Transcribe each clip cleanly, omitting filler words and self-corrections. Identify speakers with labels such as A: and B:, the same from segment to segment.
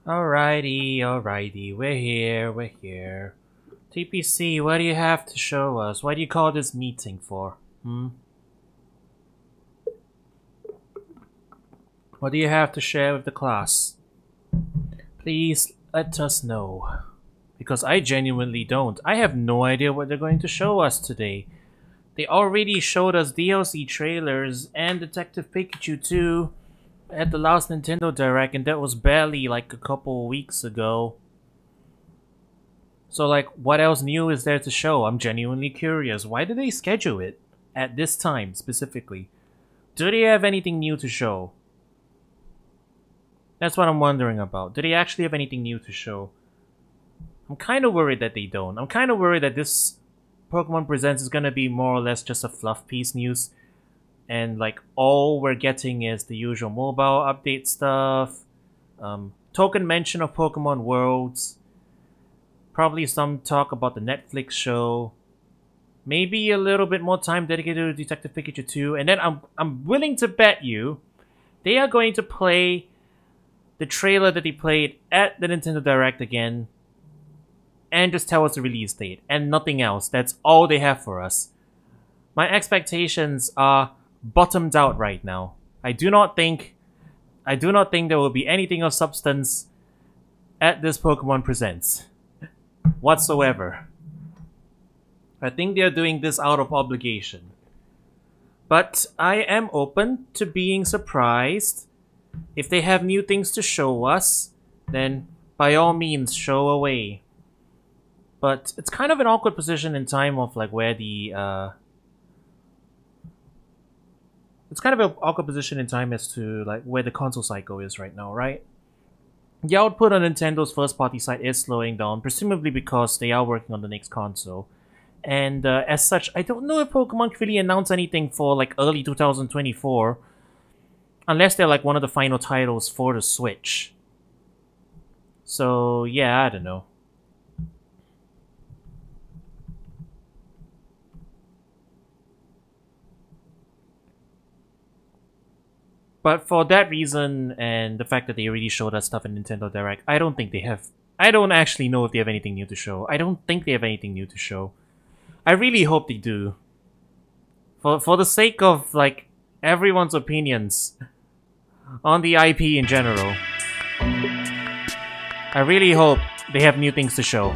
A: Alrighty, we're here. TPC, what do you have to show us? What do you call this meeting for? What do you have to share with the class? Please let us know. Because I genuinely don't. I have no idea what they're going to show us today. They already showed us DLC trailers and Detective Pikachu 2 at the last Nintendo Direct, and that was barely like a couple weeks ago. So like, what else new is there to show? I'm genuinely curious. Why did they schedule it at this time specifically? Do they have anything new to show? That's what I'm wondering about. Do they actually have anything new to show? I'm kind of worried that they don't. I'm kind of worried that this Pokemon Presents is gonna be more or less just a fluff piece news. And like, all we're getting is the usual mobile update stuff. Token mention of Pokemon Worlds. Probably some talk about the Netflix show. Maybe a little bit more time dedicated to Detective Pikachu 2. And then I'm willing to bet you they are going to play the trailer that they played at the Nintendo Direct again. And just tell us the release date. And nothing else. That's all they have for us. My expectations are bottomed out right now. I do not think there will be anything of substance at this Pokemon Presents whatsoever. I think they're doing this out of obligation. But I am open to being surprised. If they have new things to show us, then by all means show away. But it's kind of an awkward position in time of like where the it's kind of an awkward position in time as to like where the console cycle is right now, right? The output on Nintendo's first-party side is slowing down, presumably because they are working on the next console. And as such, I don't know if Pokemon can really announce anything for like early 2024, unless they're like one of the final titles for the Switch. So yeah, I don't know. But for that reason, and the fact that they already showed us stuff in Nintendo Direct, I don't think they have... I don't actually know if they have anything new to show. I don't think they have anything new to show. I really hope they do. For the sake of, like, everyone's opinions on the IP in general. I really hope they have new things to show.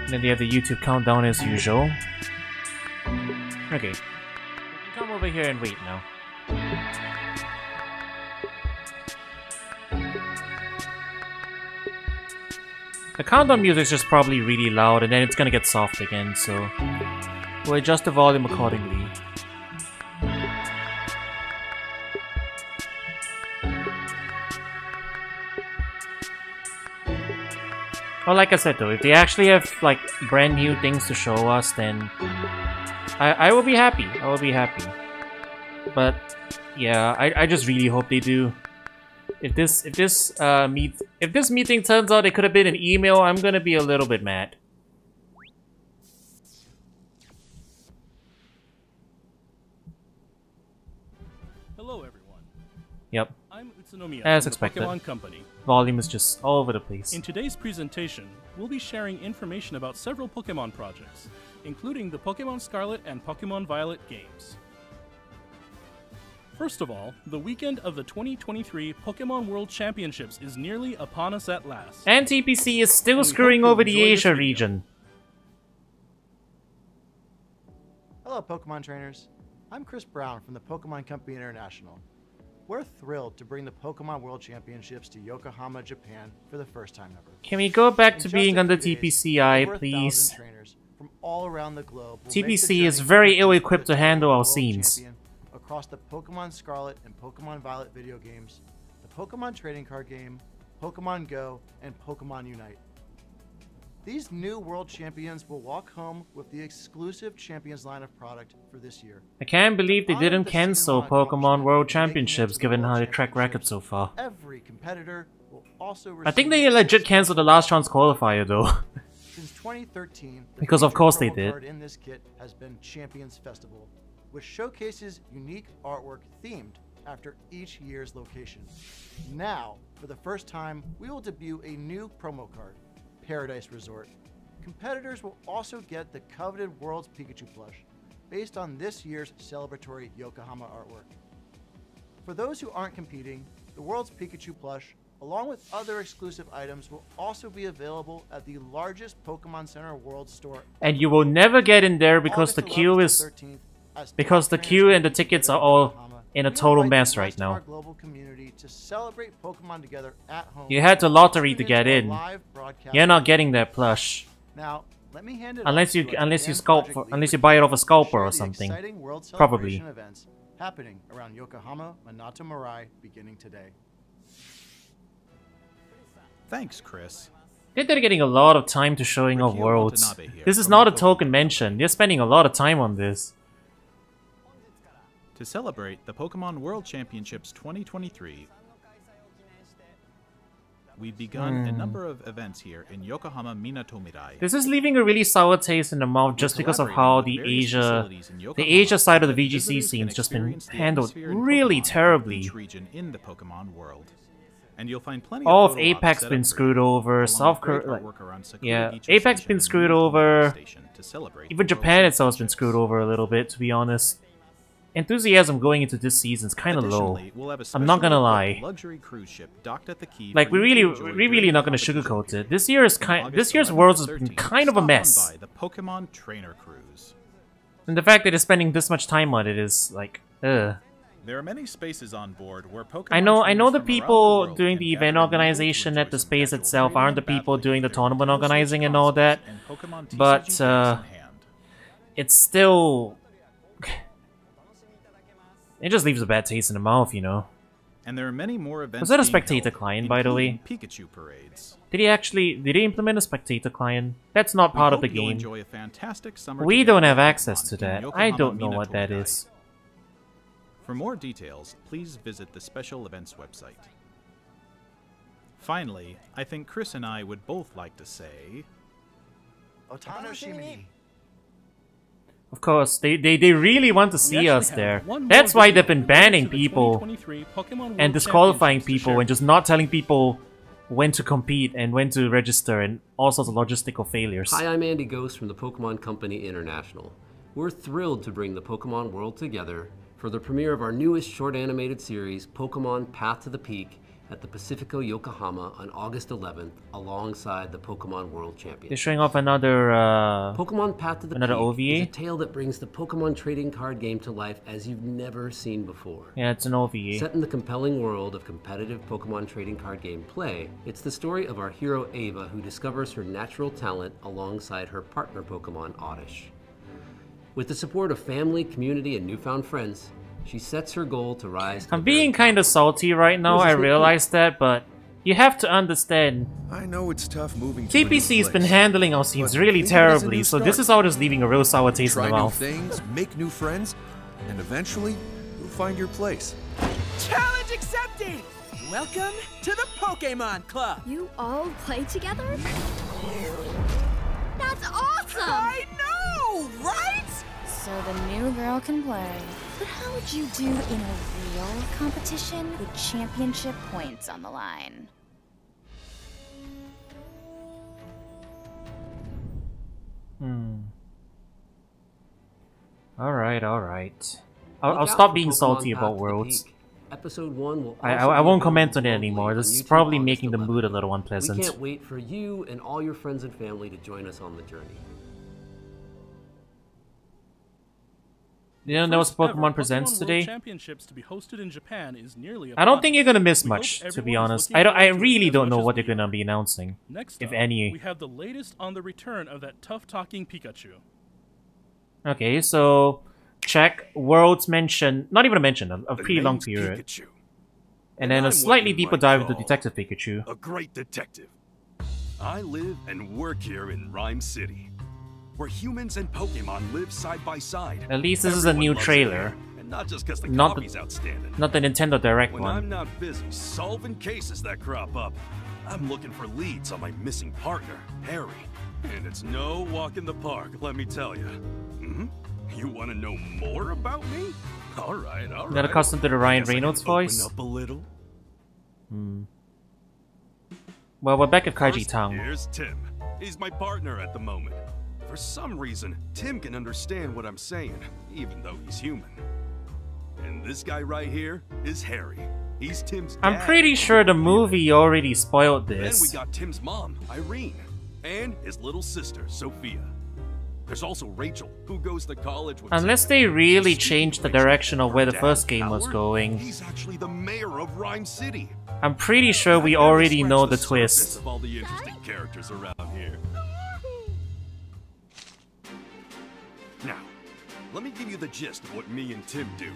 A: Then they have the YouTube countdown as usual. Okay. You can come over here and wait now. The countdown music is just probably really loud and then it's gonna get soft again, so we'll adjust the volume accordingly. Well, like I said though, if they actually have like brand new things to show us, then I will be happy. I will be happy. But yeah, I just really hope they do. If this meeting turns out it could have been an email, I'm gonna be a little bit mad.
B: Hello, everyone.
A: Yep.
B: I'm Utsunomiya
A: As
B: from
A: expected.
B: the Pokémon Company.
A: Volume is just all over the place.
B: In today's presentation, we'll be sharing information about several Pokémon projects, including the Pokémon Scarlet and Pokémon Violet games. First of all, the weekend of the 2023 Pokémon World Championships is nearly upon us at last.
A: And TPC is still
B: And we
A: screwing
B: hope you
A: over the
B: enjoy this
A: Asia
B: video.
A: region.
C: Hello, Pokemon trainers. I'm Chris Brown from the Pokemon Company International. We're thrilled to bring the Pokemon World Championships to Yokohama, Japan for the first time ever.
A: Can we go back
C: In
A: to
C: just
A: being
C: a
A: under
C: few days,
A: TPCI,
C: over 1,000
A: please?
C: trainers from all around the globe will make the
A: TPC
C: journey
A: is very
C: to
A: ill-equipped
C: the
A: to handle our
C: World
A: scenes.
C: Champion across the Pokemon Scarlet and Pokemon Violet video games, the Pokemon Trading Card Game, Pokemon Go, and Pokemon Unite. These new World Champions will walk home with the exclusive Champions line of product for this year.
A: I can't believe they
C: Honor
A: didn't
C: the
A: cancel
C: season-long
A: Pokemon
C: accomplishment
A: World
C: of making it
A: Championships
C: to the
A: given
C: World
A: how they track record
C: Championships.
A: so far.
C: Every competitor will also
A: I think
C: receive
A: they legit canceled the last chance qualifier though.
C: Since 2013, the
A: Because of
C: featured
A: course they
C: promo
A: did.
C: card in this kit has been Champions Festival, which showcases unique artwork themed after each year's location. Now, for the first time, we will debut a new promo card, Paradise Resort. Competitors will also get the coveted World's Pikachu plush, based on this year's celebratory Yokohama artwork. For those who aren't competing, the World's Pikachu plush, along with other exclusive items, will also be available at the largest Pokemon Center World store.
A: And you will never get in there because the queue is... Because the queue and the tickets are all in a total mess right now. You had the lottery to get in. You're not getting that plush.
C: Now, let me hand it
A: unless you buy it off a scalper or something. Probably.
C: Events happening around Yokohama Minato Mirai beginning today.
D: Thanks, Chris.
A: They're dedicating a lot of time to showing off worlds. This is not a token mention. They're spending a lot of time on this.
D: To celebrate the Pokemon World Championships 2023, we've begun a number of events here in Yokohama Minato Mirai.
A: This is leaving a really sour taste in the mouth just because of how the Asia side of the VGC scene's just been handled really terribly.
D: Region in the Pokemon world. And you'll find plenty
A: all of Apex been screwed over, South Korea, Apex been screwed over, even Japan itself has been screwed over a little bit, to be honest. Enthusiasm going into this season's kind of low. I'm not gonna lie. Like we're really not gonna sugarcoat it. This year's Worlds has been kind of a mess.
D: The Pokemon Trainer Cruise.
A: And the fact that they're spending this much time on it is like, ugh.
D: There are many spaces on board where Pokemon
A: I know the people doing the event organization at the space itself aren't the people doing the tournament organizing and all that, but it's still... It just leaves a bad taste in the mouth, you know.
D: And there are many more events.
A: Was that a spectator client, by the way?
D: Pikachu parades.
A: Did they implement a spectator client? That's not part of the game.
D: Enjoy a fantastic summer
A: we don't have access to that. I don't know what that is.
D: For more details, please visit the special events website. Finally, I think Chris and I would both like to say...
C: Otanoshimi.
A: Of course, they really want to see us there. That's why they've been banning people and disqualifying people and just not telling people when to compete and when to register and all sorts of logistical failures.
E: Hi, I'm Andy Ghost from the Pokemon Company International. We're thrilled to bring the Pokemon world together for the premiere of our newest short animated series, Pokemon Path to the Peak, at the Pacifico Yokohama on August 11th, alongside the Pokemon World Championship.
A: They're showing off another
E: Pokemon Path to the Peak
A: OVA?
E: is a tale that brings the Pokemon trading card game to life as you've never seen before.
A: Yeah, it's an OVA.
E: Set in the compelling world of competitive Pokemon trading card game play, it's the story of our hero Ava, who discovers her natural talent alongside her partner Pokemon Oddish. With the support of family, community, and newfound friends, she sets her goal to rise to
A: I'm being kind of salty right now, I realize that, but you have to understand.
F: I know it's tough moving.
A: TPC's been handling our scenes really terribly, so this is all just leaving a real sour taste in the mouth.
F: Try new things, make new friends, and eventually you'll find your place.
G: Challenge accepted! Welcome to the Pokémon Club!
H: You all play together? That's awesome!
G: I know, right?
H: So the new girl can play. But how would you do in a real competition with championship points on the line?
A: Alright. I'll stop being salty about Worlds.
E: Episode 1 will
A: I won't comment on it anymore. This is probably making the mood a little unpleasant.
E: We can't wait for you and all your friends and family to join us on the journey.
A: You don't know what Pokemon Presents today?
B: Championships to be hosted in Japan is nearly
A: I don't think you're gonna miss much, to be honest. I really don't know what they're gonna be announcing,
B: Next
A: if
B: up,
A: any.
B: we have the latest on the return of that tough-talking Pikachu.
A: Okay, so check Worlds mention, not even a mention, a pretty long period.
I: Pikachu.
A: And then a slightly deeper dive into Detective Pikachu.
I: A great detective. I live and work here in Rhyme City, where humans and Pokemon live side by side.
A: At least this is a new trailer.
I: And not just because the copy's outstanding.
A: Not the Nintendo Direct
I: when
A: one.
I: I'm not busy solving cases that crop up, I'm looking for leads on my missing partner, Harry. And it's no walk in the park, let me tell you. You want to know more about me? All right, all right.
A: Not accustomed to the Ryan
I: Guess I
A: Reynolds
I: can open
A: voice?
I: up a little.
A: Well, we're back at Kaiji
I: First,
A: Town.
I: here's Tim. He's my partner at the moment. For some reason, Tim can understand what I'm saying, even though he's human. And this guy right here is Harry. He's Tim's dad.
A: I'm pretty sure the movie already spoiled
I: Then we
A: this.
I: got Tim's mom, Irene, and his little sister, Sophia. There's also Rachel, who goes to college with
A: Unless
I: Tim.
A: they really
I: Speaking
A: changed the
I: Rachel,
A: direction of
I: her
A: where the
I: dad,
A: first game was
I: Howard,
A: going.
I: He's actually the mayor of Rhyme City.
A: I'm pretty sure we
I: I barely
A: already
I: scratched
A: know the
I: surface
A: twist.
I: of all the interesting characters around here. Now, let me give you the gist of what me and Tim do.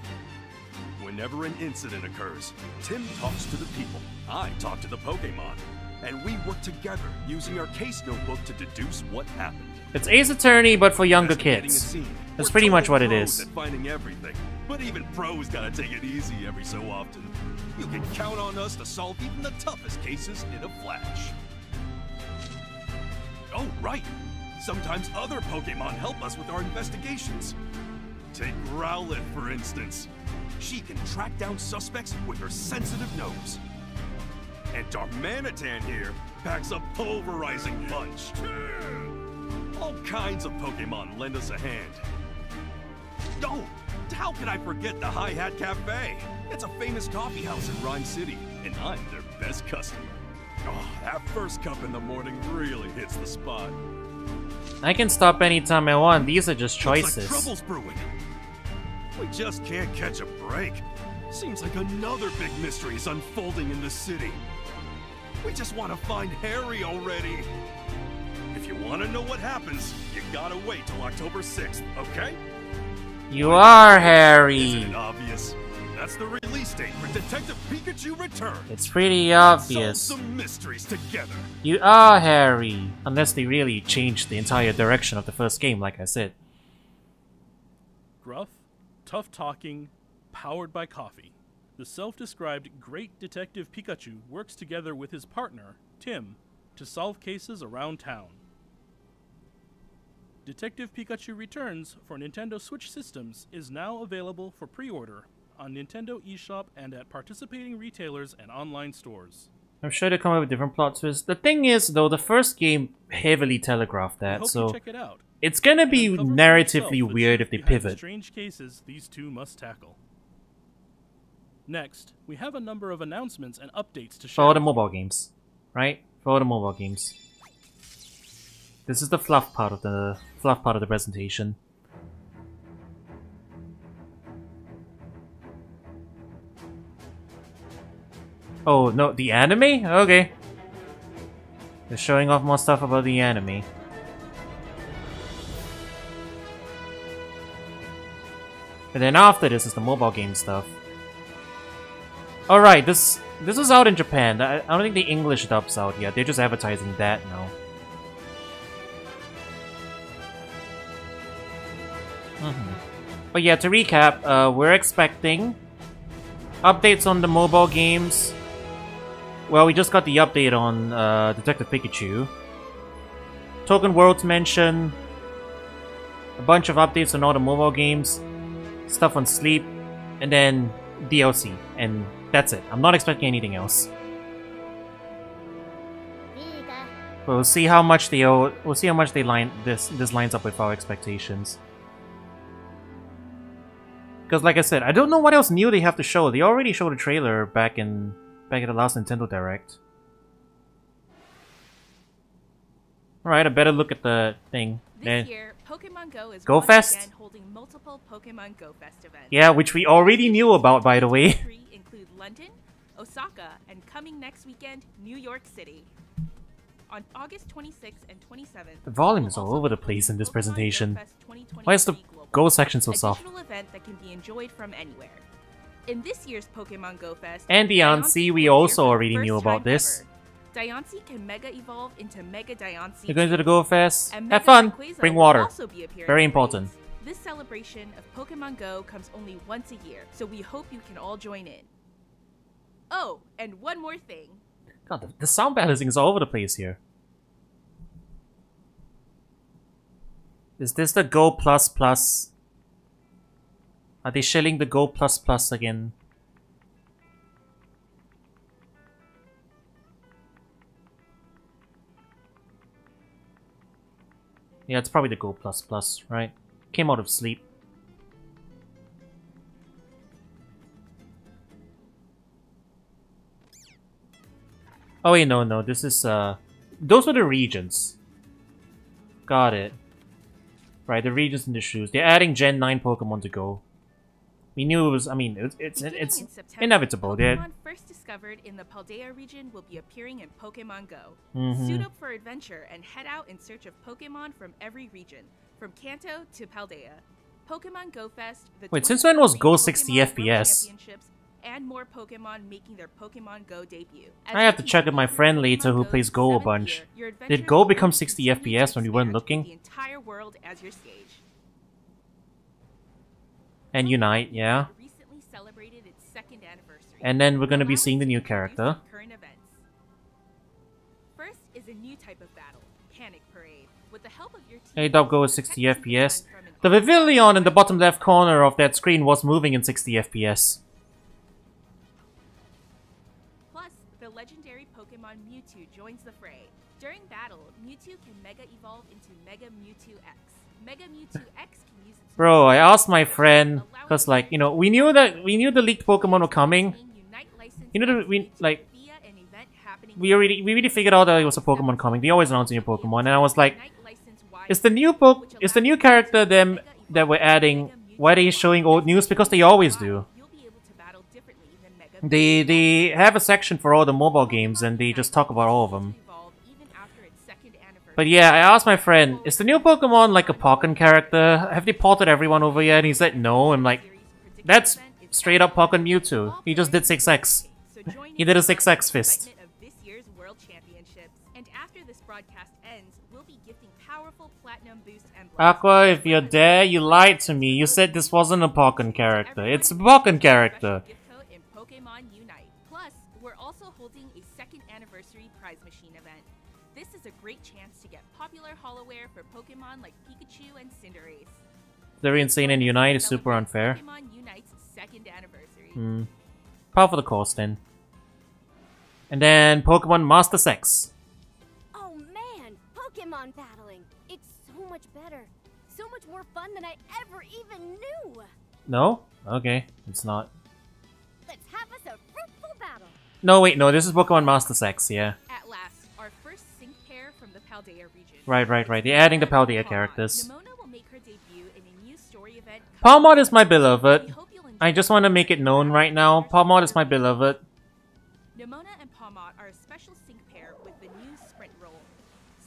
I: Whenever an incident occurs, Tim talks to the people, I talk to the Pokémon, and we work together using our case notebook to deduce what happened.
A: It's Ace Attorney, but for younger
I: Investigating a
A: kids.
I: scene.
A: That's
I: We're
A: pretty much
I: total
A: what it
I: pros
A: is.
I: at finding everything, but even pros gotta take it easy every so often. You can count on us to solve even the toughest cases in a flash. Oh, right. Sometimes other Pokémon help us with our investigations. Take Rowlet, for instance. She can track down suspects with her sensitive nose. And Darmanitan here packs a pulverizing punch. All kinds of Pokémon lend us a hand. Oh, how could I forget the Hi Hat Cafe? It's a famous coffee house in Rhyme City, and I'm their best customer. Oh, that first cup in the morning really hits the spot.
A: I can stop anytime I want. These are just
I: Looks like
A: choices.
I: trouble's brewing. We just can't catch a break. Seems like another big mystery is unfolding in the city. We just want to find Harry already. If you want to know what happens, you gotta wait till October 6th, okay?
A: You are
I: Isn't
A: Harry.
I: it obvious? That's the release date for Detective Pikachu Return.
A: It's pretty
I: Solve
A: obvious.
I: some mysteries together.
A: You are Harry. Unless they really changed the entire direction of the first game, like I said.
B: Gruff, tough-talking, powered by coffee. The self-described Great Detective Pikachu works together with his partner, Tim, to solve cases around town. Detective Pikachu Returns for Nintendo Switch systems is now available for pre-order on Nintendo eShop and at participating retailers and online stores.
A: I'm sure they come up with different plot twists. The thing is, though, the first game heavily telegraphed
B: We
A: that,
B: hope
A: so
B: you check it out.
A: it's gonna be
B: And uncover for
A: narratively
B: yourself the
A: weird
B: truth
A: if they
B: behind the
A: pivot.
B: strange cases these two must tackle. Next, we have a number of announcements and updates to share.
A: For all the mobile games, right? For all the mobile games. This is the fluff part of the presentation. Oh no, the anime? Okay. They're showing off more stuff about the anime. And then after this is the mobile game stuff. Alright, this is out in Japan. I don't think the English dub's out yet. They're just advertising that now. But yeah, to recap, we're expecting updates on the mobile games. Well, we just got the update on Detective Pikachu. Token Worlds mention. A bunch of updates on all the mobile games. Stuff on Sleep. And then DLC. And that's it. I'm not expecting anything else. We'll see how much they this lines up with our expectations. Because like I said, I don't know what else new they have to show. They already showed a trailer back at the last Nintendo Direct. Alright, a better look at the thing.
J: This year, Pokemon Go is
A: Go
J: once
A: Fest?
J: again holding multiple Pokemon Go Fest events.
A: Yeah, which we already knew about, by the way.
J: Three include London, Osaka, and coming next weekend, New York City. On August 26th and 27th,
A: The volume
J: we'll
A: is all
J: also
A: over the
J: be
A: place in
J: holding
A: this
J: Pokemon
A: presentation.
J: Go Fest 2023
A: Why is the
J: Global,
A: Go section so
J: a
A: soft?
J: digital event that can be enjoyed from anywhere. In this year's Pokemon Go Fest,
A: And Diancie, we
J: will
A: also
J: appear for the
A: already knew
J: first
A: about
J: time
A: this.
J: ever. Diancie can Mega Evolve into Mega Diancie.
A: You're going to the Go Fest?
J: And
A: Have
J: Mega
A: fun!
J: Rayquaza
A: Bring
J: will
A: water.
J: also be appearing
A: Very
J: in
A: important.
J: raids. This celebration of Pokemon Go comes only once a year, so we hope you can all join in. Oh, and one more thing.
A: God, the sound balancing is all over the place here. Is this the Go Plus Plus Are they shilling the Go Plus Plus again? Yeah, it's probably the Go Plus Plus, right? Came out of sleep. Oh wait, no, this is, those were the regions. Got it. Right, the regions and the shoes. They're adding Gen 9 Pokemon to Go. We knew it was, I mean, it's inevitable.
J: Pokemon first discovered in the Paldea region will be appearing in Pokemon Go. Suit up for adventure and head out in search of Pokemon from every region, from Kanto to Paldea. Pokemon Go Fest, the
A: Wait, since when was Go
J: Pokemon
A: 60
J: World
A: FPS?
J: Championships, and more Pokemon making their Pokemon Go debut.
A: I have to check with my friend later who plays Go a bunch. Did Go become 60 FPS when we weren't looking?
J: The entire world as your stage.
A: And Unite, yeah.
J: Recently celebrated its 2nd anniversary.
A: And then we're gonna be seeing the new character.
J: Current events. First is a new type of battle, Panic Parade. With the help of your team,
A: AW is 60 FPS. The pavilion in the bottom left corner of that screen was moving in 60 FPS.
J: Plus, the legendary Pokemon Mewtwo joins the fray. During battle, Mewtwo can Mega Evolve into Mega Mewtwo X. Mega Mewtwo X can use its
A: Bro, I asked my friend, cause like, you know, we knew the leaked Pokemon were coming. You know, we already figured out that it was a Pokemon coming. They always announce a new Pokemon, and I was like, is the new character them that we're adding? Why are they showing old news? Because they always do. They have a section for all the mobile games, and they just talk about all of them. But yeah, I asked my friend, is the new Pokemon like a Pokken character? Have they ported everyone over yet? And he said no. I'm like, that's straight up Pokken Mewtwo. He just did 6X. He did a 6X fist. Aqua, if you're there, you lied to me. You said this wasn't a Pokken character. It's a Pokken character.
J: In Pokemon Unite. Plus, we're also holding a 2nd anniversary prize machine event. This is a great chance to get popular holoware for Pokemon like Pikachu and Cinderace.
A: Very insane and Unite is super unfair.
J: Pokemon Unite's 2nd anniversary.
A: Par for the course then. And then Pokemon Master Sex.
K: Oh man, Pokemon battling. It's so much better. So much more fun than I ever even knew.
A: No? Okay, it's not.
K: Let's have us a fruitful battle.
A: No, wait, no, this is Pokemon Master Sex, yeah.
J: At last, our first sync pair from the Paldea region.
A: Right. They're adding the Paldea characters.
J: Nemona will make her debut in a new story event.
A: Palmod is my beloved. I just want to make it known right now. Palmod is my beloved.
J: Nemona and Palmod are a special sync pair with the new Sprint Roll.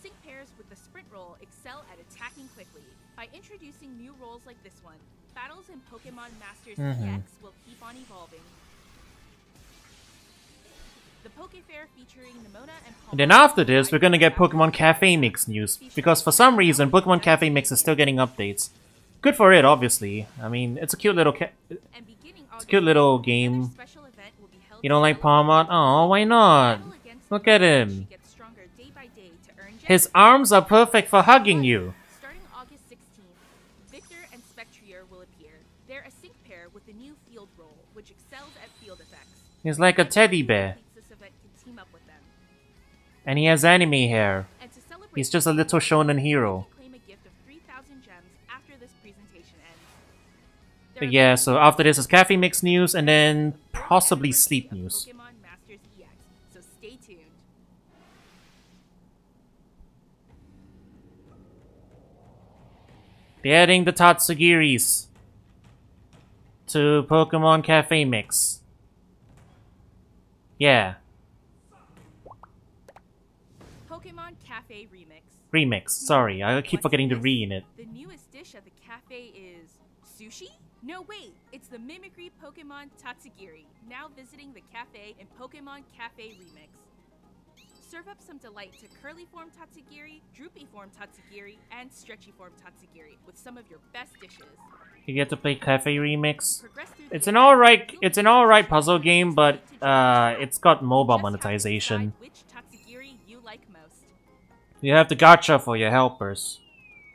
J: Sync pairs with the Sprint Roll excel at attacking quickly. By introducing new roles like this one, battles in Pokemon Masters EX will keep on evolving. The Pokefair featuring Nemona and Palmod.
A: And then after this, we're gonna get Pokemon Cafe Mix news. Because for some reason, Pokemon Cafe Mix is still getting updates. Good for it, obviously. I mean, it's a cute little it's a cute little game. You don't like Palmod? Oh, why not? Look at him. His arms are perfect for hugging you.
J: Starting August 16th, Victor and Spectrier will appear. They're a sync pair with the new Field Roll, which excels at field effects.
A: He's like a teddy bear. And he has anime hair. He's just a little shonen hero. But yeah, so after this is Cafe Mix news, and then possibly sleep news.
J: Pokemon Masters EX, so stay tuned.
A: They're adding the Tatsugiris to Pokemon Cafe Mix. Yeah.
J: Pokemon Cafe Remix.
A: Remix, sorry, I keep forgetting the re in it.
J: The newest dish at the cafe is sushi? No, wait, it's the Mimicry Pokemon Tatsugiri, now visiting the cafe in Pokemon Cafe Remix. Serve up some delight to curly form Tatsugiri, droopy form Tatsugiri, and stretchy form Tatsugiri with some of your best dishes.
A: You get to play Cafe Remix. It's an alright puzzle game, but it's got mobile monetization.
J: Which Tatsugiri you like most.
A: You have the gacha for your helpers.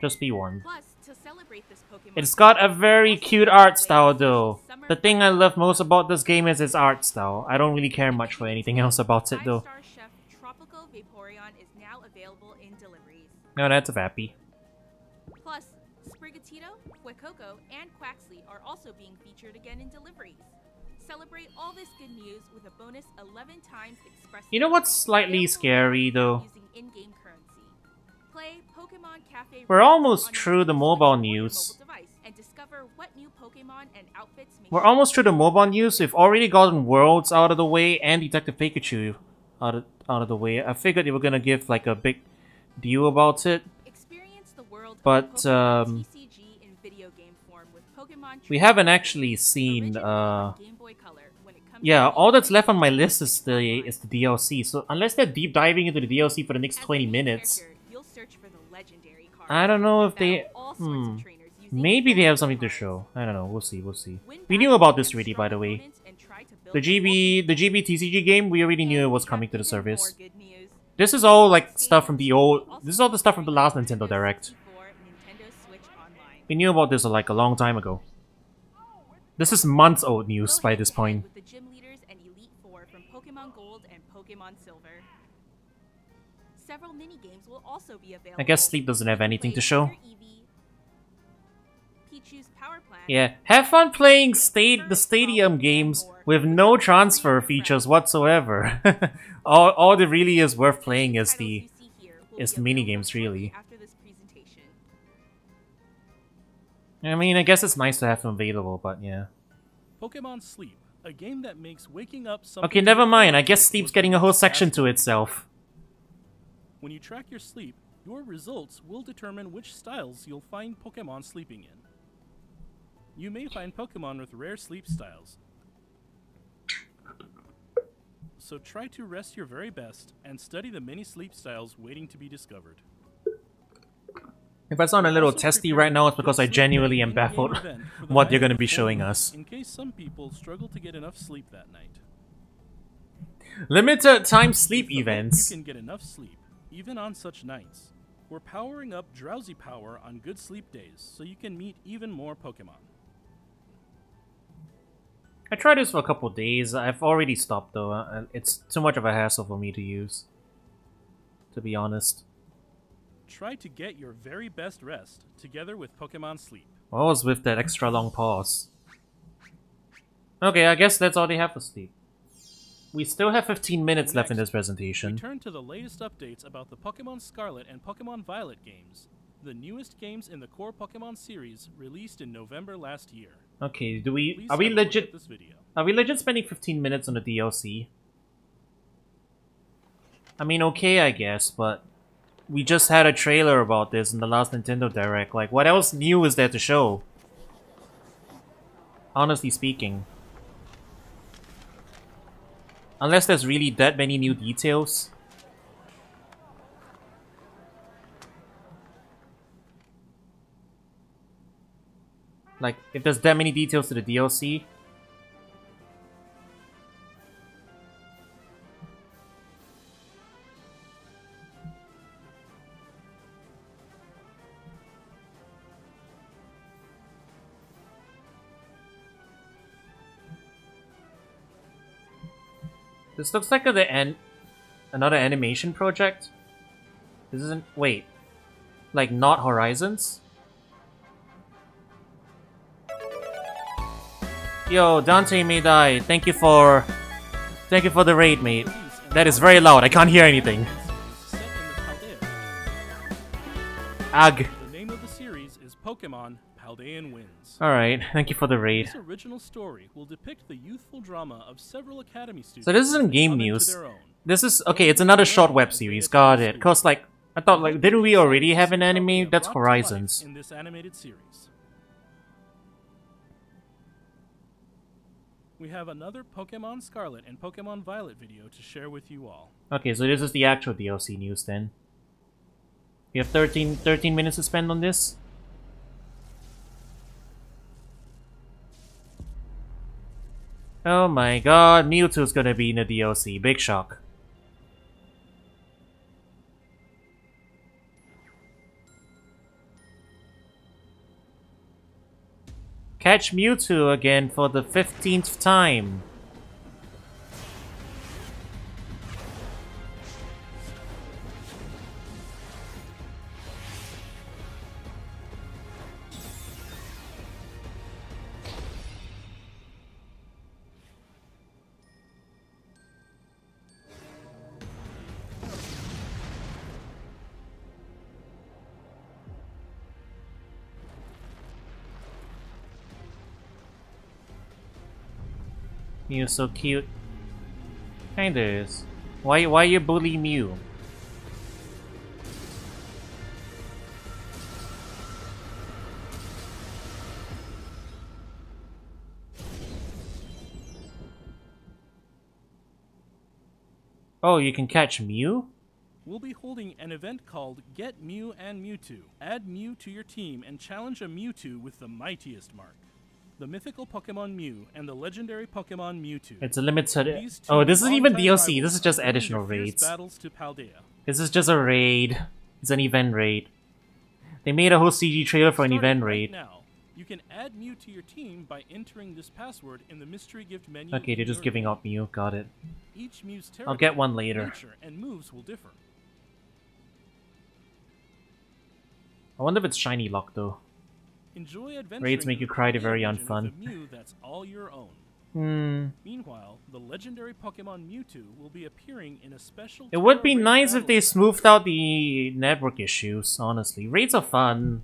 A: Just be warned.
J: Plus, To celebrate this Pokemon,
A: It's got a very cute art style though. The thing I love most about this game is its art style. I don't really care much for anything else about it though.
J: 5-star Chef Tropical Vaporeon is now available in deliveries.
A: No, that's a Vappy.
J: Plus, Sprigatito, Fuecoco, and Quaxley are also being featured again in deliveries. Celebrate all this good news with a bonus 11 times express.
A: You know what's slightly scary though?
J: Using in-game currency. Play Pokemon Cafe.
A: We're almost through the mobile news.
J: And discover what new Pokemon and outfits make.
A: We're almost through the mobile news. We've already gotten Worlds out of the way and Detective Pikachu out of the way. I figured they were gonna give like a big deal about it.
J: Experience the world
A: But
J: of Pokemon TCG in video game form with Pokemon
A: we haven't actually seen yeah, all that's left on my list is the DLC. So unless they're deep diving into the DLC for the next 20 minutes, I don't know if they maybe they have something to show. I don't know. We'll see. We'll see. We knew about this already, by the way. The GB TCG game, we already knew it was coming to the service. This is all like stuff from the old. This is all the stuff from the last Nintendo Direct. We knew about this like a long time ago. This is months old news by this point.
J: With the gym leaders and Elite Four from Pokemon Gold and Pokemon Silver. Several mini games will also be available.
A: I guess Sleep doesn't have anything to show.
J: Pichu's Power Plant.
A: Yeah, have fun playing the Stadium games with no transfer features whatsoever. all that really is worth playing is the mini games, really. I mean, I guess it's nice to have them available, but yeah.
B: Pokemon Sleep, a game that makes waking up something.
A: Okay, never mind. I guess Sleep's getting a whole section to itself.
B: When you track your sleep, your results will determine which styles you'll find Pokemon sleeping in. You may find Pokemon with rare sleep styles. So try to rest your very best and study the many sleep styles waiting to be discovered.
A: If I sound a little testy right now, it's because I genuinely am baffled what they're going to be showing us.
B: In case some people struggle to get enough sleep that night.
A: Limited time sleep events.
B: You can get enough sleep, even on such nights. We're powering up Drowsy Power on good sleep days, so you can meet even more Pokemon.
A: I tried this for a couple days. I've already stopped though. It's too much of a hassle for me to use, to be honest.
B: Try to get your very best rest together with Pokemon Sleep.
A: What was with that extra long pause? Okay, I guess that's all they have for Sleep. We still have 15 minutes left in this presentation.
B: We turn to the latest updates about the Pokemon Scarlet and Pokemon Violet games, the newest games in the core Pokemon series released in November last year.
A: Okay, are we legit spending 15 minutes on the DLC? I mean, okay, I guess, but we just had a trailer about this in the last Nintendo Direct. Like, what else new is there to show? Honestly speaking. Unless there's really that many new details. Like, if there's that many details to the DLC. This looks like another animation project. This isn't... wait. Like, not Horizons? Yo, Dante may die. Thank you for the raid, mate. That is very loud. I can't hear anything. Ag.
B: The name of the series is Pokemon Paldean Winds.
A: Alright, thank you for the raid.
B: This original story will depict the youthful drama of several academy students.
A: So this isn't game news. This is okay, it's another short web series. Got it. Cause like I thought like didn't we already have an anime? That's Horizons.
B: In this animated series. We have another Pokemon Scarlet and Pokemon Violet video to share with you all.
A: Okay, so this is the actual DLC news then. We have 13 minutes to spend on this. Oh my god, Mewtwo's gonna be in the DLC. Big shock. catch Mewtwo again for the 15th time. Mew's so cute. Kinda is. Why you bully Mew? Oh, you can catch Mew?
B: We'll be holding an event called Get Mew and Mewtwo. Add Mew to your team and challenge a Mewtwo with the mightiest mark. The mythical Pokemon Mew and the legendary Pokemon Mewtwo.
A: It's a limited. Oh, this isn't even DLC. This is just additional raids.
B: Battles to Paldea.
A: This is just a raid. It's an event raid. They made a whole CG trailer for an event raid.
B: Now, you can add Mew to your team by entering this password in the mystery gift menu.
A: Okay, they're just giving out Mew. Got it.
B: Each Mew's
A: I'll get one later.
B: nature, and moves will differ.
A: I wonder if it's shiny luck though.
B: Enjoy adventuring
A: Raids make you cry, they're very unfun.
B: with a Mew that's all your own. Meanwhile, the legendary Pokemon Mewtwo will be appearing in a special.
A: It would be
B: Terra
A: nice
B: raid
A: if they smoothed out the network issues, honestly. Raids are fun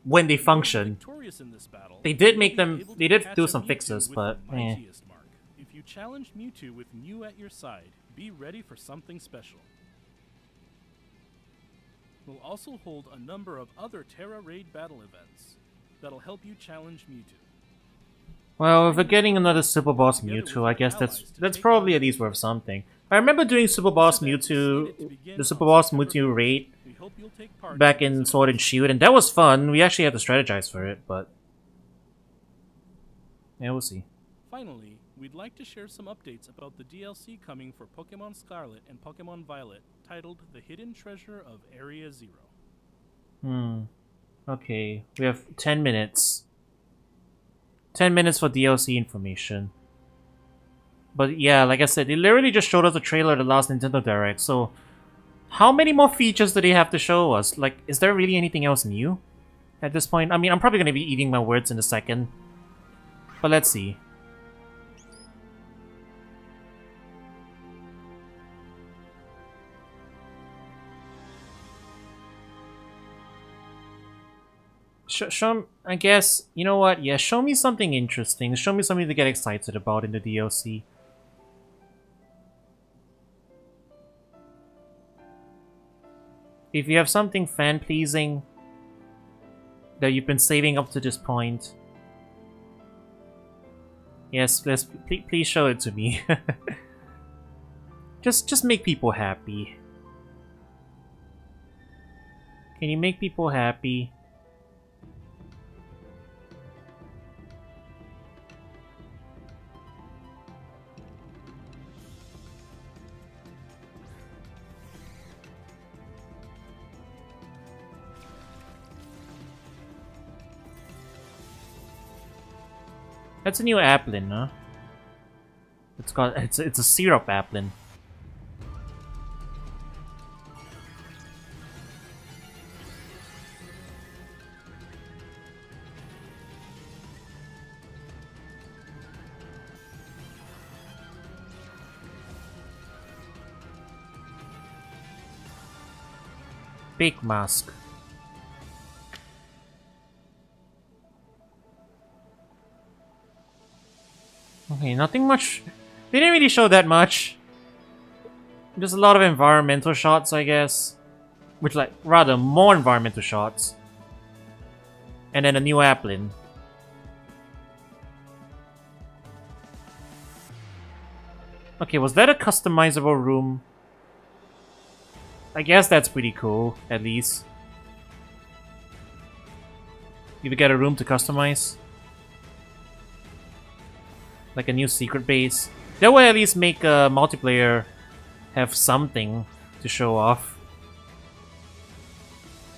A: when they function.
B: victorious in this battle.
A: They did
B: you'll
A: make
B: be
A: them,
B: able
A: they
B: to
A: did
B: catch
A: do
B: a
A: some
B: Mewtwo
A: fixes,
B: with
A: but
B: the
A: eh.
B: mightiest mark. If you challenge Mewtwo with Mew at your side, be ready for something special. We'll also hold a number of other Terra Raid battle events that'll help you challenge Mewtwo.
A: Well, if we're getting another Super Boss Mewtwo, I guess that's probably at least worth something. I remember doing Super Boss Mewtwo, the Super Boss Mewtwo raid back in Sword and Shield, and that was fun. We actually had to strategize for it, but yeah, we'll see.
B: Finally, we'd like to share some updates about the DLC coming for Pokemon Scarlet and Pokemon Violet, titled The Hidden Treasure of Area Zero.
A: Okay, we have 10 minutes. 10 minutes for DLC information. But yeah, like I said, they literally just showed us a trailer at the last Nintendo Direct, so how many more features do they have to show us? Like, is there really anything else new at this point? I mean, I'm probably going to be eating my words in a second, but let's see. Show, I guess, you know what? Yeah, show me something interesting. Show me something to get excited about in the DLC. If you have something fan-pleasing that you've been saving up to this point, yes, please show it to me. just make people happy. Can you make people happy? That's a new Applin, huh? It's a syrup Applin. Big mask. Okay, nothing much. They didn't really show that much. Just a lot of environmental shots, I guess. Which, like, rather, more environmental shots. And then a new Applin. Okay, was that a customizable room? I guess that's pretty cool, at least. You get a room to customize. Like a new secret base. That way at least make multiplayer have something to show off.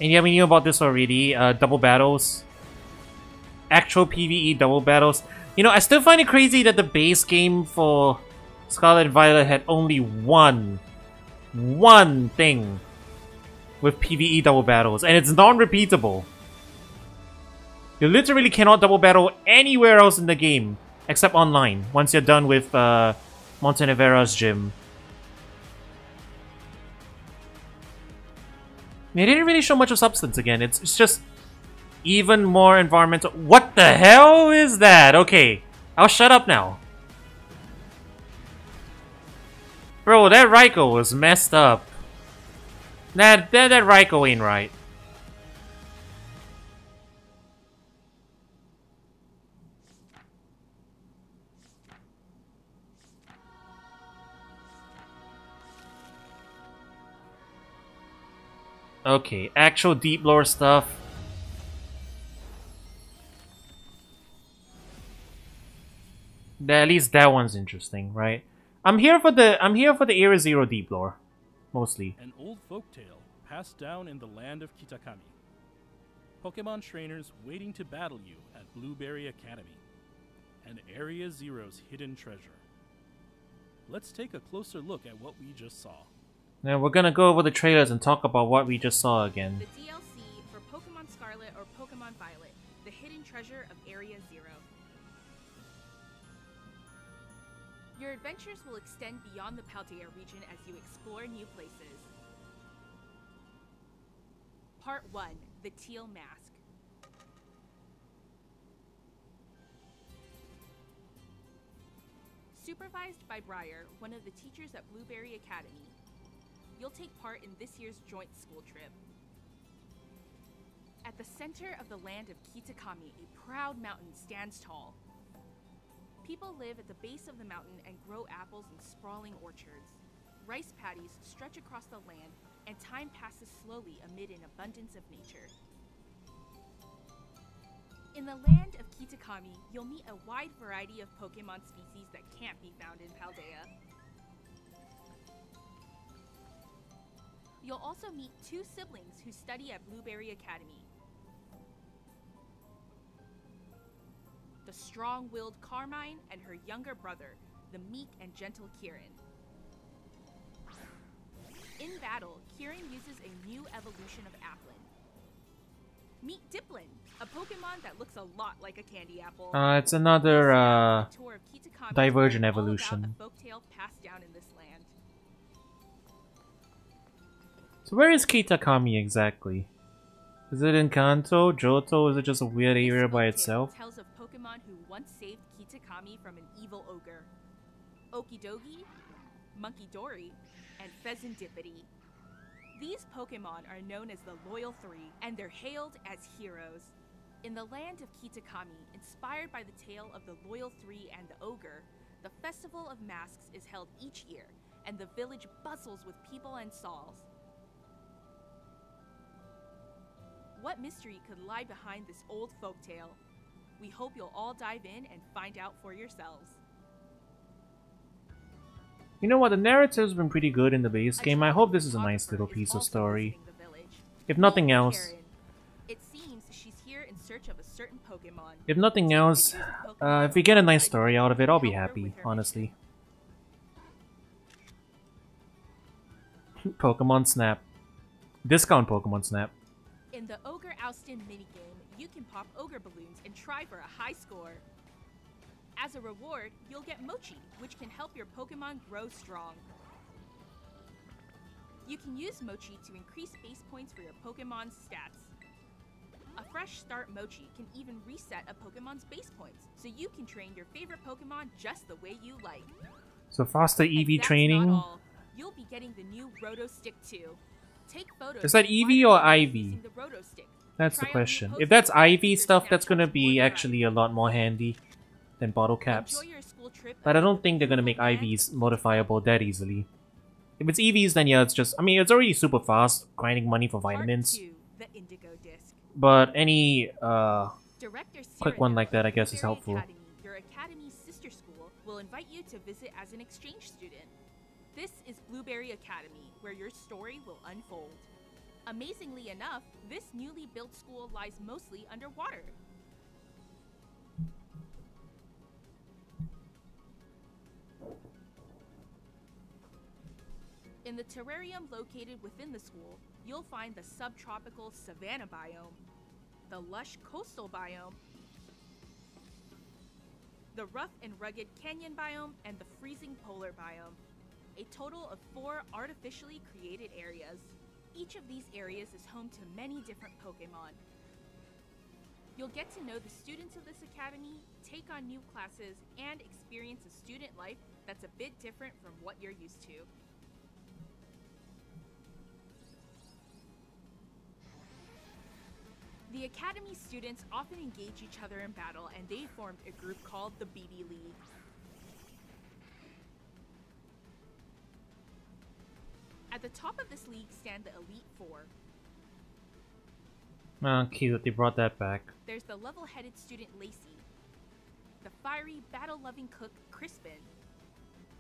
A: And yeah, we knew about this already. Double battles. actual PvE double battles. You know, I still find it crazy that the base game for Scarlet and Violet had only one thing with PvE double battles, and it's non-repeatable. You literally cannot double battle anywhere else in the game except online once you're done with Montenevera's gym. They didn't really show much of substance again. It's just even more environmental. What the hell is that? Okay, I'll shut up now. Bro, that Raikou was messed up. That Raikou ain't right. Okay, actual deep lore stuff. At least that one's interesting, right? I'm here for the Era Zero deep lore, mostly.
B: An old folktale passed down in the land of Kitakami. Pokemon trainers waiting to battle you at Blueberry Academy. And Area Zero's hidden treasure. Let's take a closer look at what we just saw.
A: Now we're gonna go over the trailers and talk about what we just saw again.
J: The DLC for Pokemon Scarlet or Pokemon Violet, the hidden treasure of Area Zero. Your adventures will extend beyond the Paldea region as you explore new places. Part 1, the Teal Mask. Supervised by Briar, one of the teachers at Blueberry Academy, you'll take part in this year's joint school trip. At the center of the land of Kitakami, a proud mountain stands tall. People live at the base of the mountain and grow apples in sprawling orchards. Rice paddies stretch across the land, and time passes slowly amid an abundance of nature. In the land of Kitakami, you'll meet a wide variety of Pokémon species that can't be found in Paldea. You'll also meet two siblings who study at Blueberry Academy. The strong-willed Carmine and her younger brother, the meek and gentle Kieran. In battle, Kieran uses a new evolution of Applin. Meet Diplin, a Pokemon that looks a lot like a candy apple.
A: It's another Divergent evolution.
J: A folktale passed down in this land.
A: So where is Kitakami exactly? Is it in Kanto, Johto, or is it just a weird area by itself?
J: Tells of Pokemon who once saved Kitakami from an evil ogre. Okidogi, Monkey-Dory, and Pheasantipity. These Pokemon are known as the Loyal Three, and they're hailed as heroes. In the land of Kitakami, inspired by the tale of the Loyal Three and the Ogre, the Festival of Masks is held each year, and the village bustles with people and stalls. What mystery could lie behind this old folktale? We hope you'll all dive in and find out for yourselves.
A: You know what, the narrative's been pretty good in the base game. I hope this is a nice little piece of story. If nothing else...
J: It seems she's here in search of a certain Pokemon.
A: If nothing else, if we get a nice story out of it, I'll be happy, honestly. Pokemon Snap. Discount Pokemon Snap.
J: In the Ogre Oustin minigame, you can pop Ogre balloons and try for a high score. As a reward, you'll get Mochi, which can help your Pokemon grow strong. You can use Mochi to increase base points for your Pokemon's stats. A fresh start Mochi can even reset a Pokemon's base points, so you can train your favorite Pokemon just the way you like.
A: So faster EV
J: And that's
A: training?
J: not all. You'll be getting the new Roto Stick too. Take photos.
A: Is that EV or IV?
J: The Roto Stick.
A: That's the
J: Try out new
A: question.
J: poses
A: If that's
J: and
A: IV
J: features
A: stuff,
J: snapshots
A: that's gonna be
J: all
A: actually a lot more handy than bottle caps.
J: Enjoy your school trip.
A: But I don't think they're gonna make IVs modifiable that easily. If it's EVs, then yeah, it's just... I mean, it's already super fast, grinding money for vitamins.
J: Part 2, the Indigo Disc.
A: But any
J: Director
A: quick one
J: Cyrano
A: like that, I
J: of
A: guess, is
J: Blueberry
A: helpful.
J: Academy, your academy's sister school, will invite you to visit as an exchange student. This is Blueberry Academy, where your story will unfold. Amazingly enough, this newly built school lies mostly underwater. In the terrarium located within the school, you'll find the subtropical savanna biome, the lush coastal biome, the rough and rugged canyon biome, and the freezing polar biome. A total of 4 artificially created areas. Each of these areas is home to many different Pokémon. You'll get to know the students of this academy, take on new classes, and experience a student life that's a bit different from what you're used to. The Academy students often engage each other in battle, and they formed a group called the BB League. At the top of this league stand the Elite Four.
A: Oh, cute. They brought that back.
J: There's the level-headed student Lacey, the fiery, battle-loving cook Crispin,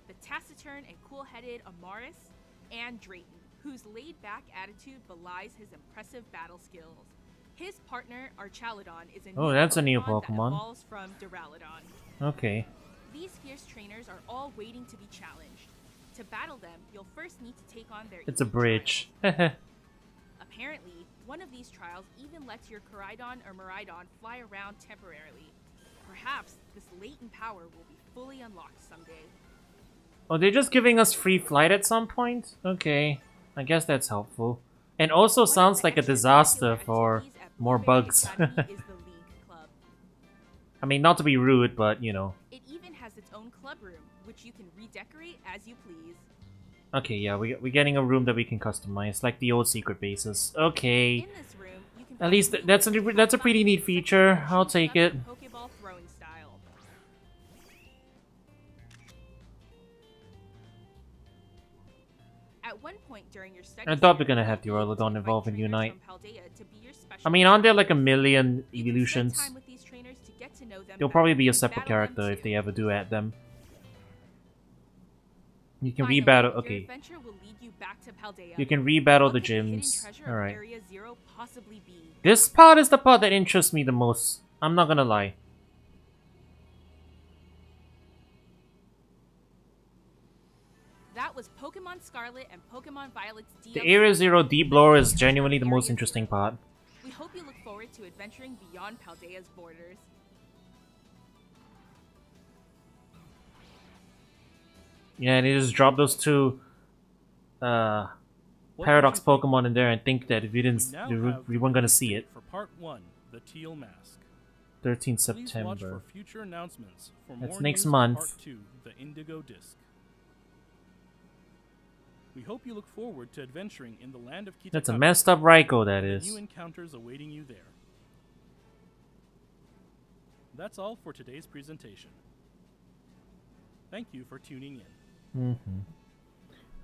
J: the taciturn and cool-headed Amaris, and Drayton, whose laid-back attitude belies his impressive battle skills. His partner, Archaludon, is a new Pokemon that evolves from Duraludon.
A: Okay.
J: These fierce trainers are all waiting to be challenged. To battle them, you'll first need to take on their
A: It's a bridge.
J: Apparently, one of these trials even lets your Koraidon or Miraidon fly around temporarily. Perhaps this latent power will be fully unlocked someday.
A: Oh, they're just giving us free flight at some point? Okay. I guess that's helpful. And also sounds like a disaster for more bugs. I mean, not to be rude, but you know.
J: It even has its own club room, which you can redecorate as you please.
A: Okay, yeah, we're getting a room that we can customize, like the old secret bases. Okay.
J: In this room, you can
A: At least that's a pretty neat feature. I'll take it.
J: Pokeball throwing style. At one point during your study,
A: I thought we're gonna have the Duraludon evolve in Unite. I mean, aren't there like a million evolutions? They'll probably be a separate character if they ever do add them. You can rebattle. Okay. You can rebattle the gyms. Alright. This part is the part that interests me the most. I'm not gonna lie.
J: That was Pokemon Scarlet and Pokemon Violet's DLC.
A: The Area Zero Deep Lore is genuinely the most interesting part.
J: We hope you look forward to adventuring beyond Paldea's borders.
A: Yeah, they just dropped those two Paradox Pokemon in there and think that if we didn't, we weren't gonna see it.
B: For part 1, the Teal Mask.
A: 13th
B: Please watch
A: September.
B: for future announcements for
A: That's
B: more
A: next
B: news
A: month.
B: For part 2, the Indigo Disc. We hope you look forward to adventuring in the land of Kitakami.
A: That's a messed up Raikou, that is.
B: New encounters awaiting you there. That's all for today's presentation. Thank you for tuning in.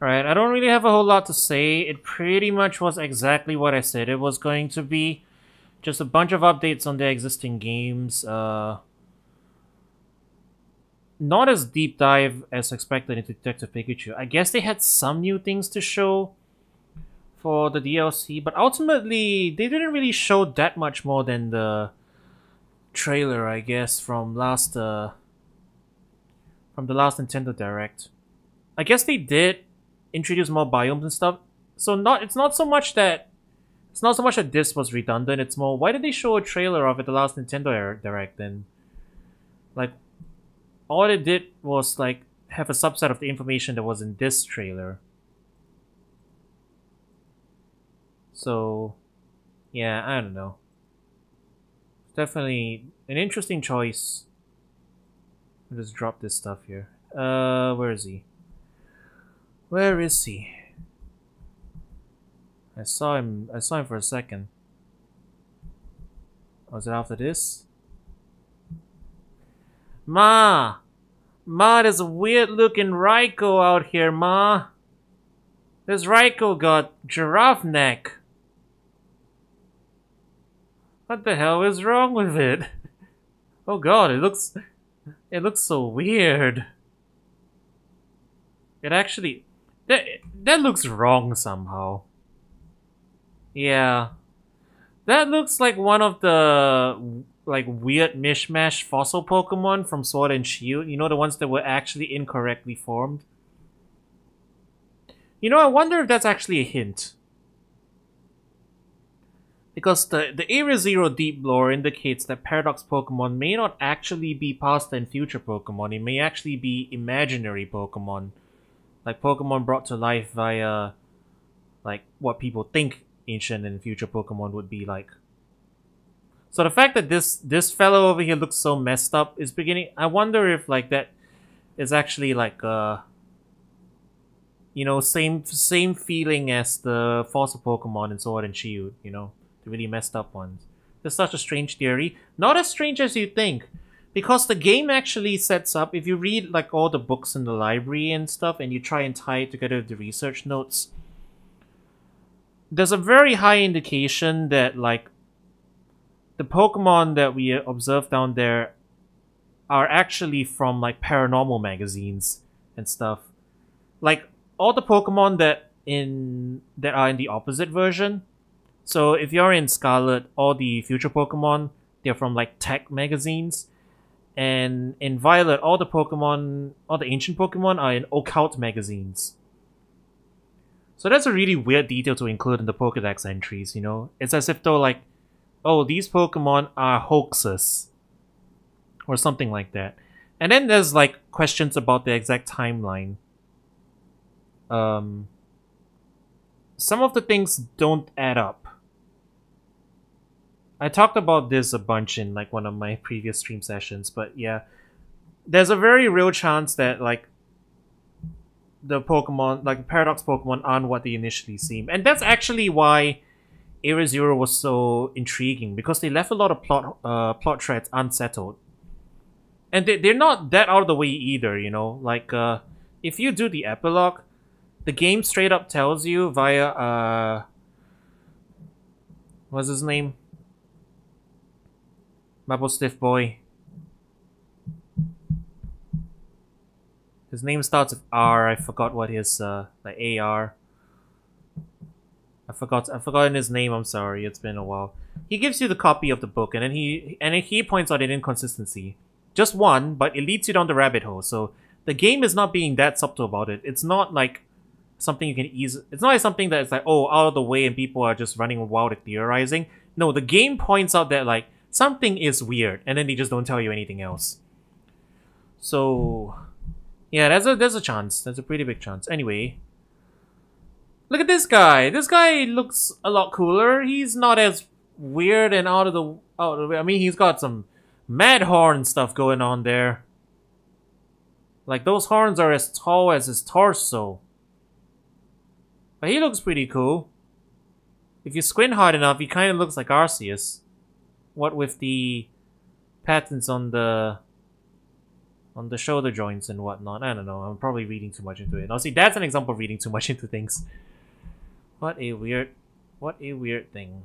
A: Alright, I don't really have a whole lot to say. It pretty much was exactly what I said it was going to be. Just a bunch of updates on the existing games. Not as deep dive as expected into Detective Pikachu. I guess they had some new things to show for the DLC, but ultimately they didn't really show that much more than the trailer, I guess, from the last Nintendo Direct. I guess they did introduce more biomes and stuff. So it's not so much that this was redundant. It's more, why did they show a trailer of it the last Nintendo Direct then? Like, all it did was like have a subset of the information that was in this trailer. So, yeah, I don't know. Definitely an interesting choice. I'll just drop this stuff here. Where is he? Where is he? I saw him for a second. Was it after this? Ma! Ma, there's a weird looking Raikou out here, Ma! This Raikou got giraffe neck. What the hell is wrong with it? Oh god, it looks so weird. It actually... That looks wrong somehow. Yeah. That looks like one of the like weird mishmash fossil Pokemon from Sword and Shield. You know, the ones that were actually incorrectly formed. You know, I wonder if that's actually a hint. Because the Area Zero deep lore indicates that Paradox Pokemon may not actually be past and future Pokemon. It may actually be imaginary Pokemon. Like Pokemon brought to life via like what people think ancient and future Pokemon would be like. So the fact that this fellow over here looks so messed up is beginning. I wonder if like that is actually like you know, same feeling as the fossil Pokemon in Sword and Shield, you know, the really messed up ones. It's such a strange theory. Not as strange as you think. Because the game actually sets up, if you read like all the books in the library and stuff and you try and tie it together with the research notes, there's a very high indication that like the Pokemon that we observe down there are actually from like paranormal magazines and stuff. Like all the Pokemon that are in the opposite version. So if you're in Scarlet, all the future Pokemon, they're from like tech magazines. And in Violet, all the ancient Pokemon are in occult magazines. So that's a really weird detail to include in the Pokédex entries, you know? It's as if though like, oh, these Pokemon are hoaxes. Or something like that. And then there's like questions about the exact timeline. Some of the things don't add up. I talked about this a bunch in like one of my previous stream sessions, but yeah. There's a very real chance that like the Pokemon, like Paradox Pokemon aren't what they initially seem. And that's actually why Area Zero was so intriguing, because they left a lot of plot threads unsettled. And they're not that out of the way either, you know? Like, if you do the epilogue, the game straight up tells you via, what's his name? Maple Stiff Boy. His name starts with R. I forgot what his, like AR. I've forgotten his name, I'm sorry, it's been a while. He gives you the copy of the book, and then he points out an inconsistency. Just one, but it leads you down the rabbit hole, so the game is not being that subtle about it. It's not like something you can it's not like something that's like, oh, out of the way and people are just running wild and theorizing. No, the game points out that like, something is weird, and then they just don't tell you anything else. So, yeah, there's a chance. There's a pretty big chance. Anyway, look at this guy. This guy looks a lot cooler. He's not as weird and out of the way. I mean, he's got some mad horn stuff going on there. Like, those horns are as tall as his torso. But he looks pretty cool. If you squint hard enough, he kind of looks like Arceus. What with the patterns on the shoulder joints and whatnot. I don't know. I'm probably reading too much into it. Now, see, that's an example of reading too much into things. What a weird thing.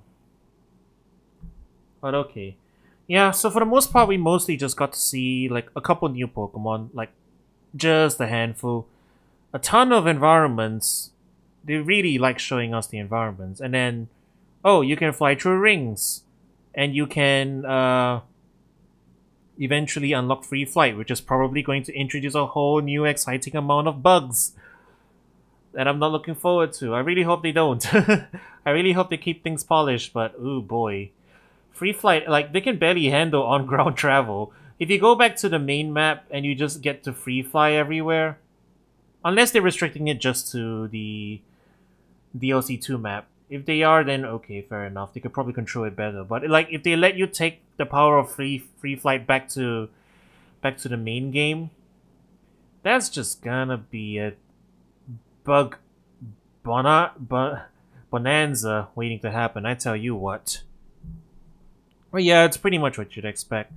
A: But okay. Yeah, so for the most part, we mostly just got to see like a couple new Pokemon, like just a handful. A ton of environments. They really like showing us the environments. And then, oh, you can fly through rings. And you can eventually unlock free flight, which is probably going to introduce a whole new exciting amount of bugs that I'm not looking forward to. I really hope they don't. I really hope they keep things polished, but ooh boy. Free flight, like, they can barely handle on-ground travel. If you go back to the main map and you just get to free fly everywhere, unless they're restricting it just to the DLC 2 map. If they are, then okay, fair enough. They could probably control it better. But like, if they let you take the power of free flight back to the main game, that's just gonna be a bonanza waiting to happen. I tell you what. Well, yeah, it's pretty much what you'd expect.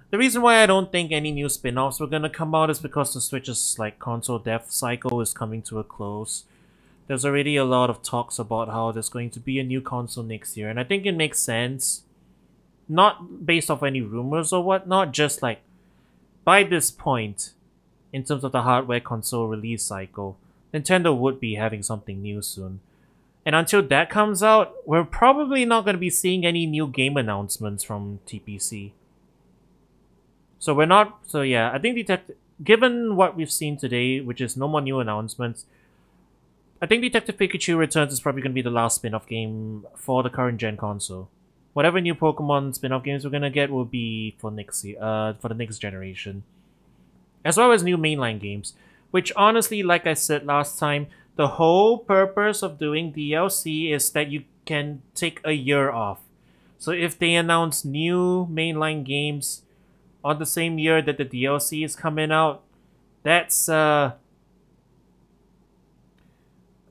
A: The reason why I don't think any new spin-offs were gonna come out is because the Switch's like console death cycle is coming to a close. There's already a lot of talks about how there's going to be a new console next year, and I think it makes sense. Not based off any rumors or whatnot, just like by this point, in terms of the hardware console release cycle, Nintendo would be having something new soon. And until that comes out, we're probably not going to be seeing any new game announcements from TPC. So yeah, I think given what we've seen today, which is no more new announcements, I think Detective Pikachu Returns is probably going to be the last spin-off game for the current gen console. Whatever new Pokemon spin-off games we're going to get will be for next year, for the next generation. As well as new mainline games, which honestly, like I said last time, the whole purpose of doing DLC is that you can take a year off. So if they announce new mainline games on the same year that the DLC is coming out, that's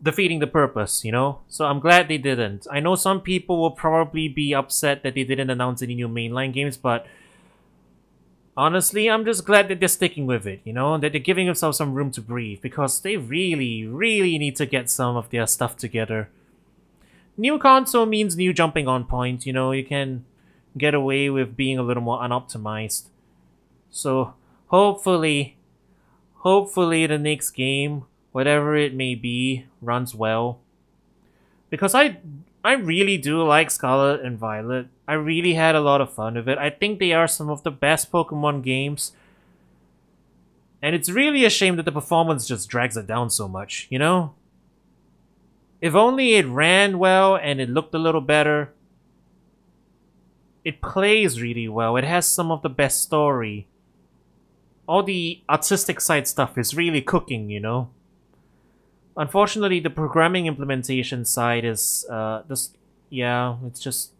A: defeating the purpose, you know? So I'm glad they didn't. I know some people will probably be upset that they didn't announce any new mainline games, but honestly, I'm just glad that they're sticking with it, you know? That they're giving themselves some room to breathe, because they really, really need to get some of their stuff together. New console means new jumping on point, you know? You can get away with being a little more unoptimized. So, hopefully the next game, whatever it may be, runs well. Because I really do like Scarlet and Violet. I really had a lot of fun with it. I think they are some of the best Pokemon games. And it's really a shame that the performance just drags it down so much, you know? If only it ran well and it looked a little better. It plays really well. It has some of the best story. All the artistic side stuff is really cooking, you know? Unfortunately, the programming implementation side is, it's just...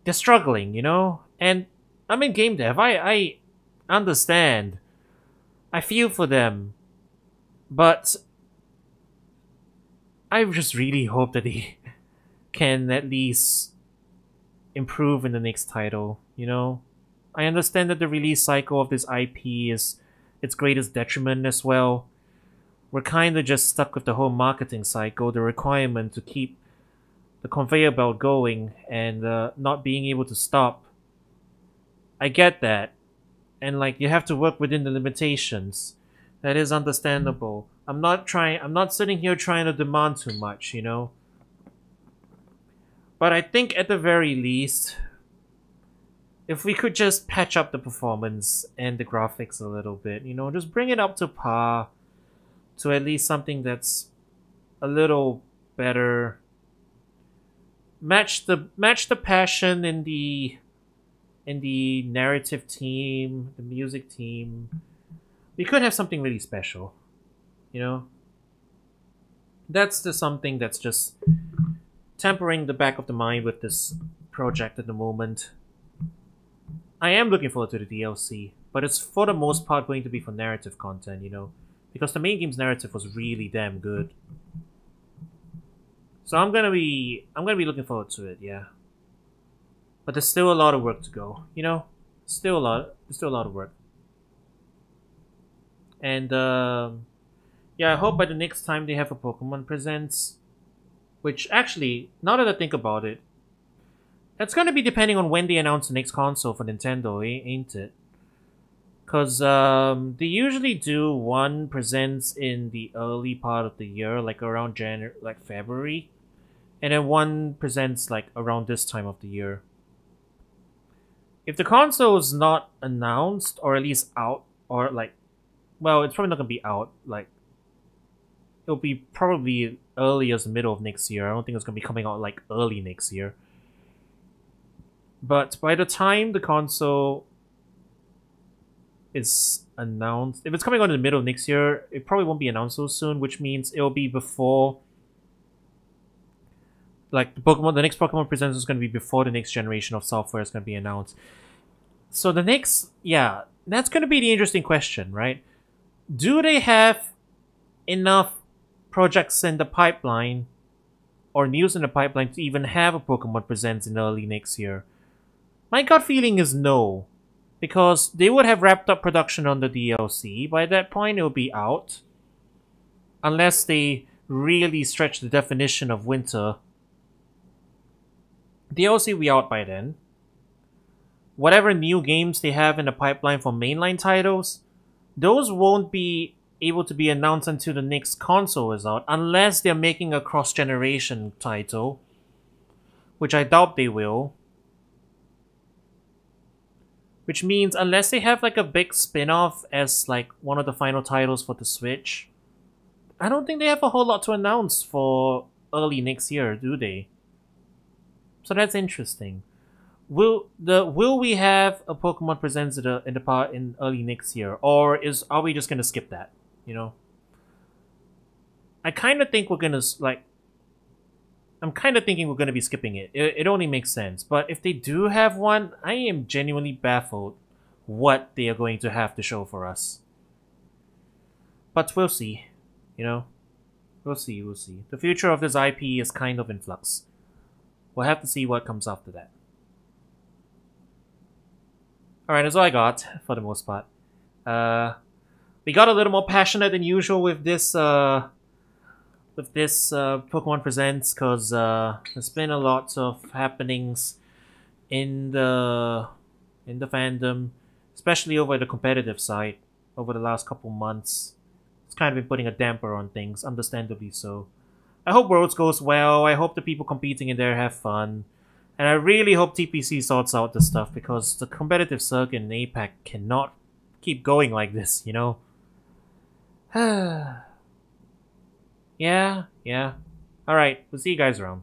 A: They're struggling, you know? And I'm in game dev. I understand. I feel for them. But I just really hope that they can at least improve in the next title, you know? I understand that the release cycle of this IP is its greatest detriment as well. We're kinda just stuck with the whole marketing cycle, the requirement to keep the conveyor belt going and not being able to stop. I get that. And like, you have to work within the limitations. That is understandable. I'm not sitting here trying to demand too much, you know? But I think at the very least, if we could just patch up the performance and the graphics a little bit, you know, just bring it up to par, to at least something that's a little better. Match the passion in the narrative team, the music team. We could have something really special, you know? That's the something that's just tempering the back of the mind with this project at the moment. I am looking forward to the DLC, but it's for the most part going to be for narrative content, you know? Because the main game's narrative was really damn good. So I'm gonna be looking forward to it, yeah. But there's still a lot of work to go, you know? There's still a lot of work. And yeah, I hope by the next time they have a Pokemon Presents, which actually, now that I think about it, that's gonna be depending on when they announce the next console for Nintendo, ain't it? Cause they usually do one Presents in the early part of the year, like around February, and then one Presents like around this time of the year. If the console is not announced, or at least out, or like, well, it's probably not gonna be out, like, it'll be probably early as the middle of next year. I don't think it's gonna be coming out like early next year. But by the time the console is announced, if it's coming out in the middle of next year, it probably won't be announced so soon, which means it'll be before, like, the next Pokemon Presents is going to be before the next generation of software is going to be announced. So the next, yeah, that's going to be the interesting question, right? Do they have enough projects in the pipeline or news in the pipeline to even have a Pokemon Presents in early next year? My gut feeling is no, because they would have wrapped up production on the DLC. By that point, it will be out. Unless they really stretch the definition of winter. DLC will be out by then. Whatever new games they have in the pipeline for mainline titles, those won't be able to be announced until the next console is out, unless they're making a cross-generation title, which I doubt they will. Which means unless they have like a big spin-off as like one of the final titles for the Switch, I don't think they have a whole lot to announce for early next year, do they? So that's interesting. Will we have a Pokemon Presents in early next year, or are we just gonna skip that? You know, I kind of think we're gonna I'm kind of thinking we're gonna be skipping it. It only makes sense. But if they do have one, I am genuinely baffled what they are going to have to show for us. But we'll see. You know, we'll see. We'll see. The future of this IP is kind of in flux. We'll have to see what comes after that. Alright, that's all I got, for the most part. We got a little more passionate than usual with this Pokemon Presents, because there's been a lot of happenings in the fandom, especially over the competitive side, over the last couple months. It's kind of been putting a damper on things, understandably so. I hope Worlds goes well, I hope the people competing in there have fun. And I really hope TPC sorts out this stuff, because the competitive circuit in APAC cannot keep going like this, you know? Yeah. Alright, we'll see you guys around.